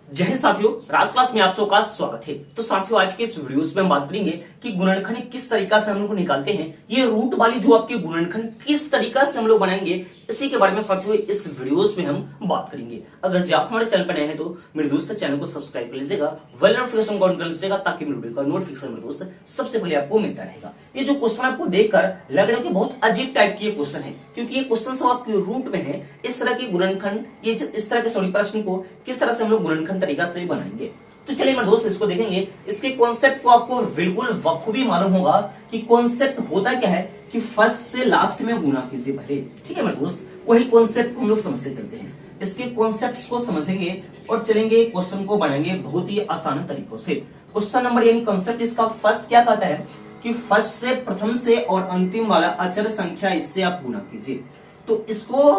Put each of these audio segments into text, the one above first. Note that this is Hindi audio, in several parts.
जय हिंद साथियों, राज क्लास में आप सबका स्वागत है। तो साथियों, आज के इस वीडियोस में हम बात करेंगे कि गुणनखंड किस तरीका से हम लोग निकालते हैं। ये रूट वाली जो आपकी गुणनखंड किस तरीका से हम लोग बनाएंगे, इसी के बारे में साथियों इस वीडियोस में हम बात करेंगे। अगर जो आप हमारे चैनल पर नए हैं तो मेरे दोस्त चैनल को सब्सक्राइब कर लीजिएगा, बेल नोटिफिकेशन ऑन कर लीजिएगा, ताकि मेरे वीडियो का नोटिफिकेशन मेरे दोस्त सबसे पहले आपको मिलता रहेगा। ये जो क्वेश्चन आपको देखकर लग रहा है कि बहुत अजीब टाइप की क्वेश्चन है, क्योंकि ये क्वेश्चन सब आपके रूट में है। इस तरह की गुणनखंड, ये इस तरह के प्रश्न को किस तरह से हम लोग गुणनखंड तरीका से बनाएंगे। तो चलिए मेरे दोस्त इसको देखेंगे। इसके कॉन्सेप्ट को आपको बिल्कुल बखूबी मालूम होगा कि कॉन्सेप्ट होता क्या है कि फर्स्ट से लास्ट में गुना कीजिए भले। ठीक है मेरे दोस्त, वही कॉन्सेप्ट को हम लोग समझते चलते हैं। इसके कॉन्सेप्ट्स को समझेंगे और चलेंगे, क्वेश्चन को बनाएंगे बहुत ही आसान तरीकों से। क्वेश्चन नंबर यानी कॉन्सेप्ट इसका फर्स्ट क्या कहता है कि फर्स्ट से, प्रथम से और अंतिम वाला अचर संख्या इससे आप गुना कीजिए। तो इसको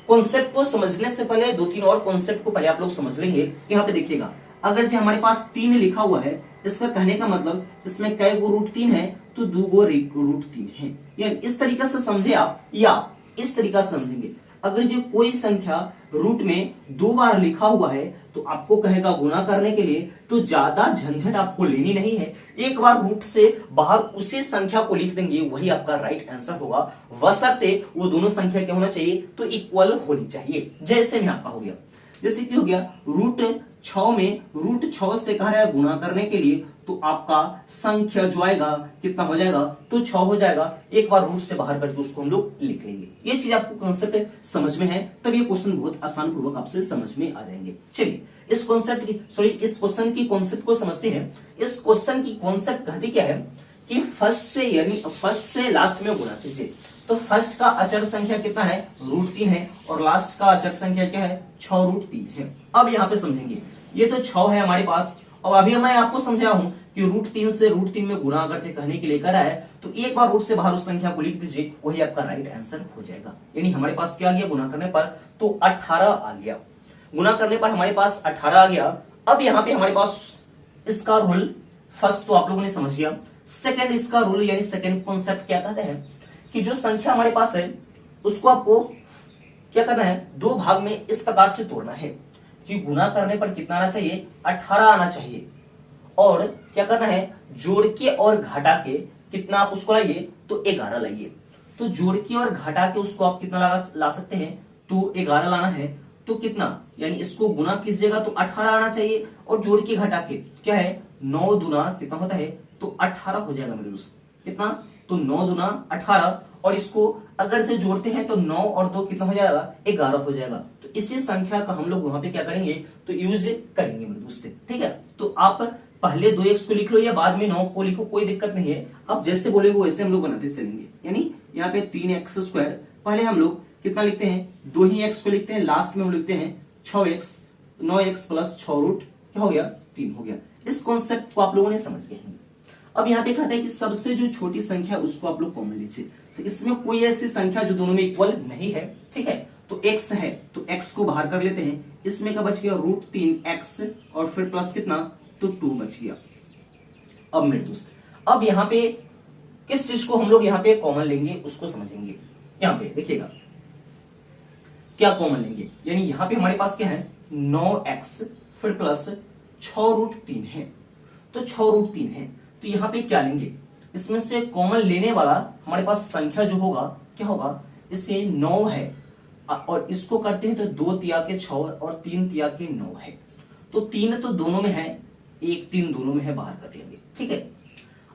कॉन्सेप्ट को समझने से पहले दो तीन और कॉन्सेप्ट को पहले आप लोग समझ लेंगे। यहाँ पे देखिएगा, अगर जो हमारे पास 3 लिखा हुआ है, इसका कहने का मतलब इसमें कई गो रूट 3 है, तो 2 गो रूट 3 है। यानी इस तरीके से समझे आप, या इस तरीका से समझेंगे। अगर जो कोई संख्या रूट में 2 बार लिखा हुआ है तो आपको कहेगा गुना करने के लिए, तो ज्यादा झंझट आपको लेनी नहीं है। एक बार रूट से बाहर उसी संख्या को लिख देंगे, वही आपका राइट आंसर होगा। बशर्ते वो दोनों संख्या क्या होना चाहिए, तो इक्वल होनी चाहिए। जैसे में आपका हो गया, जैसे कि हो गया रूट 6 में रूट 6 से कह रहा है गुना करने के लिए, तो आपका संख्या जो आएगा कितना हो जाएगा, तो 6 हो जाएगा। एक बार रूट से बाहर करके उसको हम लोग लिख लेंगे। ये चीज आपको कॉन्सेप्ट समझ में है, तब ये क्वेश्चन बहुत आसान पूर्वक आपसे समझ में आ जाएंगे। चलिए इस कॉन्सेप्ट की इस क्वेश्चन की कॉन्सेप्ट को समझते हैं। इस क्वेश्चन की कॉन्सेप्ट कहती क्या है कि फर्स्ट से, यानी फर्स्ट से लास्ट में गुना कीजिए। तो फर्स्ट का अचर संख्या कितना है, रूट 3 है, और लास्ट का अचर संख्या क्या है, 6 रूट 3 है। अब यहाँ पे समझेंगे, ये तो 6 है हमारे पास, और अभी मैं आपको समझाया हूं कि रूट 3 से रूट 3 में गुना अगर से कहने के लिए करा है, तो एक बार रूट से बाहर उस संख्या को लिख दीजिए, वही आपका राइट आंसर हो जाएगा। यानी हमारे पास क्या आ गया गुना करने पर, तो 18 आ गया। गुना करने पर हमारे पास 18 आ गया। अब यहाँ पे हमारे पास इसका रूल फर्स्ट तो आप लोगों ने समझ गया। सेकेंड इसका रूल यानी सेकेंड कॉन्सेप्ट क्या कहते हैं कि जो संख्या हमारे पास है उसको आपको क्या करना है, 2 भाग में इस प्रकार से तोड़ना है कि गुना करने पर कितना आना चाहिए, 18 आना चाहिए। और क्या करना है, जोड़ के और घटा के कितना आप उसको लाइए, तो 11 लाइए। तो जोड़ के और घटा के उसको आप कितना ला सकते हैं, तो 11 लाना है। तो कितना, यानी इसको गुना कीजिएगा तो 18 आना चाहिए, और जोड़ के घटा के क्या है, 9 दूना कितना होता है, तो 18 हो जाएगा मेरे दोस्त। कितना, तो 9 दूना 18, और इसको अगर से जोड़ते हैं तो 9 और 2 कितना हो जाएगा, 11 हो जाएगा। तो इसी संख्या का हम लोग वहां पे क्या करेंगे, तो यूज करेंगे मेरे दोस्त। ठीक है, तो आप पहले 2x को लिख लो या बाद में 9 को लिखो, कोई दिक्कत नहीं है। आप जैसे बोलेगे वैसे हम लोग बनाते चलेंगे। यानी यहाँ पे 3x², पहले हम लोग कितना लिखते हैं, 2 ही x को लिखते हैं, लास्ट में हम लिखते हैं 6x, 9x प्लस 6 रूट क्या हो गया, 3 हो गया। इस कॉन्सेप्ट को आप लोगों ने समझ गए हैं। अब यहाँ पे कहते हैं कि सबसे जो छोटी संख्या उसको आप लोग कॉमन लीजिए। तो इसमें कोई ऐसी संख्या जो दोनों में इक्वल नहीं है। ठीक है, तो x है, तो x को बाहर कर लेते हैं। इसमें का बच गया रूट 3x, और फिर प्लस कितना, तो 2 बच गया। अब मेरे दोस्त, अब यहाँ पे किस चीज को हम लोग यहाँ पे कॉमन लेंगे उसको समझेंगे। यहाँ पे देखिएगा क्या कॉमन लेंगे, यानी यहाँ पे हमारे पास क्या है, 9x फिर प्लस 6 रूट 3 है। तो 6 रूट 3 है, तो यहाँ पे क्या लेंगे, इसमें से कॉमन लेने वाला हमारे पास संख्या जो होगा क्या होगा, जैसे 9 है, और इसको करते हैं तो 2 तिया के 6 और 3 तिया के 9 है। तो 3 तो दोनों में है, 1 3 दोनों में है, बाहर कर देंगे। ठीक है,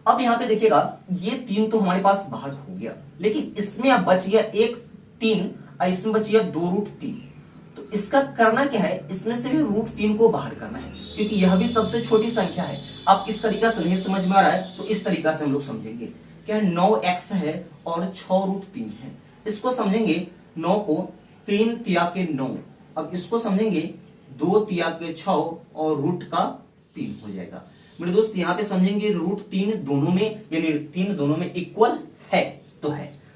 अब यहाँ पे देखिएगा, ये 3 तो हमारे पास बाहर हो गया, लेकिन इसमें अब बच गया 1 3, और इसमें बच गया 2 रूट 3। तो इसका करना क्या है, इसमें से भी रूट 3 को बाहर करना है, क्योंकि यह भी सबसे छोटी संख्या है। आप किस तरीका से नहीं समझ में आ रहा है, तो इस तरीका से हम लोग समझेंगे। क्या है, 9x है और 6 रूट 3 है। इसको समझेंगे 9 को 3 तिया के 9, अब इसको समझेंगे 2 तिया के 6 और रूट का 3 हो जाएगा। मेरे दोस्त यहाँ पे समझेंगे रूट 3 दोनों में, यानी 3 दोनों में इक्वल है,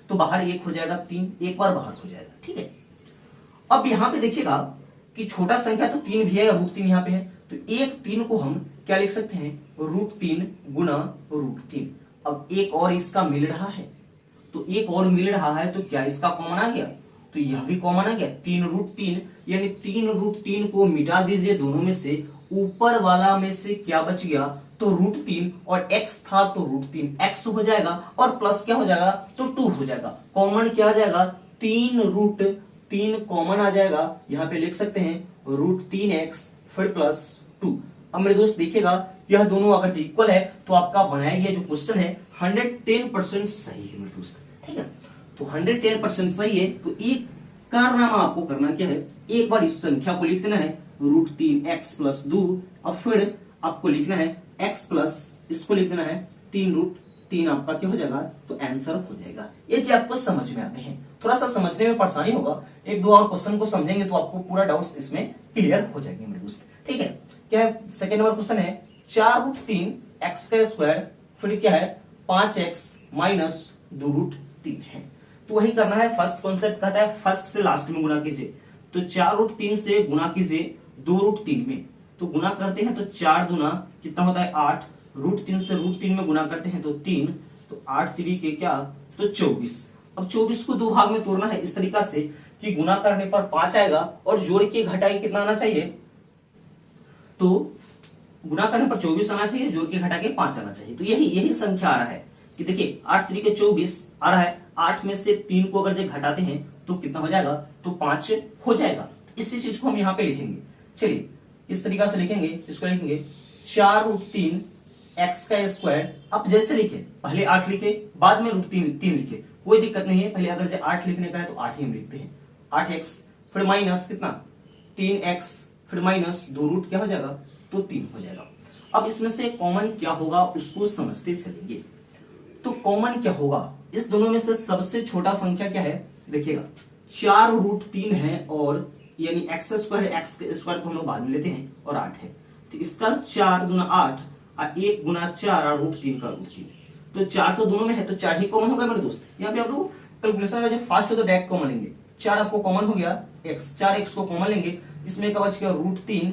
तो बाहर 1 हो जाएगा, 3 एक बार बाहर हो जाएगा। ठीक है, अब यहाँ पे देखिएगा कि छोटा संख्या तो 3 भी है, रूट 3 यहाँ पे है, तो 1 3 को हम क्या लिख सकते हैं, रूट 3 गुना रूट 3। अब एक और इसका मिल रहा है, तो एक और मिल रहा है, तो क्या इसका कॉमन आ गया, तो यह भी कॉमन आ गया 3 रूट 3, यानी 3 रूट 3 को मिटा दीजिए दोनों में से ऊपर वाला में से क्या बच गया, तो √3 और x था तो √3 x हो जाएगा और प्लस क्या हो जाएगा, तो 2 हो जाएगा। कॉमन क्या आ जाएगा, 3√3 कॉमन आ जाएगा, यहाँ पे लिख सकते हैं √3x फिर प्लस 2। अब मेरे दोस्त देखिएगा यह दोनों अगर जो इक्वल है तो आपका बनाया गया जो क्वेश्चन है 110% सही है मेरे दोस्त, ठीक है। तो 110% सही है। तो एक कारनामा आपको करना क्या है, एक बार इस संख्या को लिख देना है √3x प्लस 2, और फिर आपको लिखना है x प्लस इसको लिख देना है 3√3, आपका क्या हो जाएगा, तो आंसर हो जाएगा। ये चीज आपको समझ में आते हैं, थोड़ा सा समझने में परेशानी होगा, एक दो और क्वेश्चन को समझेंगे तो आपको पूरा डाउट्स इसमें क्लियर हो जाएंगे मेरे दोस्त, ठीक है। क्या है, सेकेंड नंबर क्वेश्चन है 4√3x का स्क्वायर फिर क्या है 5x माइनस 2√3 है। तो वही करना है, फर्स्ट कॉन्सेप्ट कहता है फर्स्ट से लास्ट में गुना कीजिए। तो 4√3 से गुना कीजिए 2√3 में, तो गुना करते हैं तो 4 दूना कितना होता है 8, √3 से √3 में गुना करते हैं तो 3, तो 8 3 के क्या, तो 24। अब 24 को दो भाग में तोड़ना है इस तरीका से कि गुना करने पर 5 आएगा और जोड़ के घटा के कितना आना चाहिए, तो गुना करने पर 24 आना चाहिए, जोड़ के घटा के 5 आना चाहिए। तो यही संख्या आ रहा है कि देखिए 8 3 के 24 आ रहा है, 8 में से 3 को अगर जो घटाते हैं तो कितना हो जाएगा, तो 5 हो जाएगा। इसी चीज को हम यहाँ पे लिखेंगे, चलिए इस तरीका से लिखेंगे, इसको लिखेंगे 4√3x का स्क्वायर। अब जैसे लिखे पहले 8 लिखे बाद में √3 लिखे, कोई दिक्कत नहीं है, पहले अगर जो 8 लिखने का है तो 8 ही हम लिखते हैं, 8x फिर माइनस कितना 3x फिर माइनस 2 क्या हो जाएगा, तो 3 हो जाएगा। अब इसमें से कॉमन क्या होगा उसको समझते चलेंगे। तो कॉमन क्या होगा, इस दोनों में से सबसे छोटा संख्या क्या है, देखिएगा 4√3 है और यानी x स्क्वायर है, x स्क्वायर को हम लोग बाद में लेते हैं और 8 है, तो इसका 4 गुना 8 और 1 गुना 4 और √3 का √3, तो 4 तो दोनों में है तो 4 ही कॉमन होगा मेरे दोस्त। यहाँ पे आप लोग कैलकुलेशन में जब फास्ट हो तो डायरेक्ट कॉमन लेंगे, 4 आपको कॉमन हो गया x, 4x को कॉमन लेंगे, इसमें का बच गया √3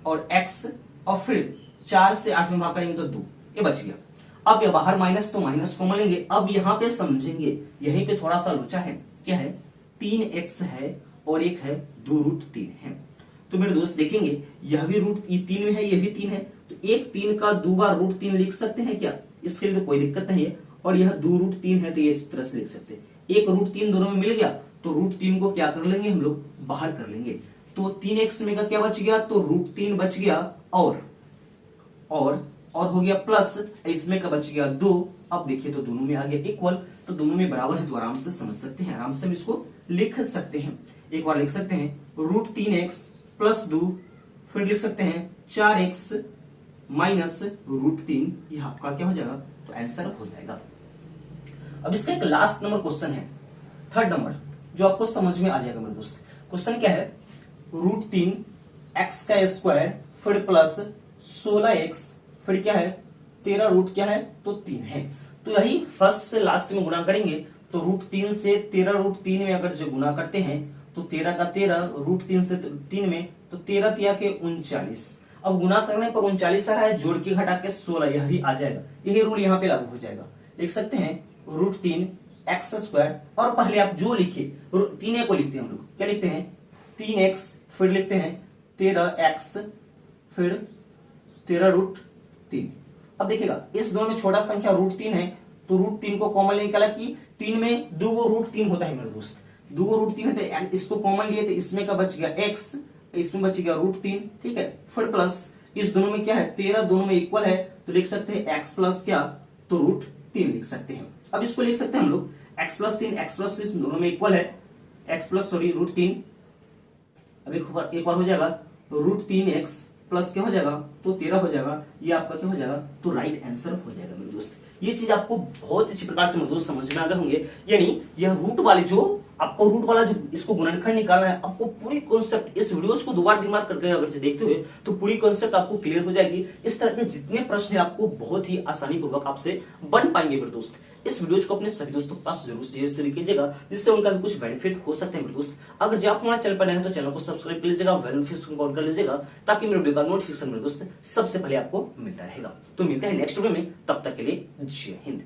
और x, और फिर 4 से 8 में भाग करेंगे तो 2, ये बच गया। अब ये बाहर माइनस तो माइनस कॉमन लेंगे। अब यहाँ पे समझेंगे, यहीं पे थोड़ा सा लोचा है, क्या है 3x है और एक है 2√3 है। तो मेरे दोस्त देखेंगे यह भी √3 में है, यह भी 3 है, तो एक 3 का 2 बार √3 लिख सकते हैं क्या, इसके लिए तो कोई दिक्कत नहीं है। और यह 2√3 है तो ये इस तरह से लिख सकते हैं, एक √3 दोनों में मिल गया तो √3 को क्या कर लेंगे हम लोग, बाहर कर लेंगे। तो 3x में का क्या बच गया, तो √3 बच गया और हो गया प्लस, इसमें का बच गया 2। अब देखिए तो दोनों में आ गया इक्वल, तो दोनों में बराबर है तो आराम से समझ सकते हैं, आराम से हम इसको लिख सकते हैं। एक बार लिख सकते हैं √3x प्लस 2, फिर लिख सकते हैं 4x माइनस √3, यह आपका क्या हो जाएगा, तो आंसर हो जाएगा। अब इसका एक लास्ट नंबर क्वेश्चन है, थर्ड नंबर, जो आपको समझ में आ जाएगा मेरे दोस्त। क्वेश्चन क्या है, √3x का स्क्वायर फिर प्लस 16x फिर क्या है 13 क्या है, तो 3 है। तो यही फर्स्ट से लास्ट में गुणा करेंगे, तो √3 से 13√3 में अगर जो गुणा करते हैं तो 13 का 13, √3 से 3 में तो 13 तिया के 39। अब गुना करने पर 39 आ रहा है, जोड़ के घटा के 16, यह भी आ जाएगा, यही रूल यहाँ पे लागू हो जाएगा। लिख सकते हैं √3x स्क्वायर, और पहले आप जो लिखिए 3a को लिखते हैं हम लोग, क्या लिखते हैं 3x फिर लिखते हैं 13x फिर 13√3। अब देखिएगा इस दोनों में छोटा संख्या √3 है, तो √3 को कॉमन लेने का, कि 3 में 2 √3 होता है मेरे दोस्त, 2 √3 है तो इसको कॉमन लिए तो इसमें का बच गया x, इसमें बच गया √3, ठीक है। फिर प्लस इस दोनों में क्या है 13, दोनों में इक्वल है तो लिख सकते हैं x प्लस क्या, तो √3 लिख सकते हैं। अब इसको लिख सकते हैं हम लोग x प्लस 3 दोनों में इक्वल है, x प्लस √3। अब एक बार हो जाएगा √3x प्लस क्या हो जाएगा, तो 13 हो जाएगा, ये आपका क्या हो जाएगा, तो राइट आंसर हो जाएगा मेरे दोस्त। ये चीज आपको बहुत अच्छी प्रकार से मेरे दोस्त समझ में आ गए होंगे, यानी यह रूट वाले जो आपको रूट वाला जो इसको गुणनखंड निकालना है, आपको पूरी कॉन्सेप्ट इस वीडियोस को दोबार दिन बार करके अगर से देखते हुए तो पूरी कॉन्सेप्ट आपको क्लियर हो जाएगी। इस तरह के जितने प्रश्न है आपको बहुत ही आसानी पूर्वक आपसे बन पाएंगे मेरे दोस्त। इस वीडियो को अपने सभी दोस्तों के पास जरूर शेयर कीजिएगा, जिससे उनका भी कुछ बेनिफिट हो सकते हैं मेरे दोस्त। अगर जब आप हमारे चैनल पर नए हैं तो चैनल को सब्सक्राइब कर लीजिएगा, बेल नोटिफिकेशन ऑन कर लीजिएगा, ताकि मेरे वीडियो का नोटिफिकेशन मेरे दोस्त सबसे पहले आपको मिलता रहेगा। तो मिलते हैं नेक्स्ट वीडियो में, तब तक के लिए जय हिंद।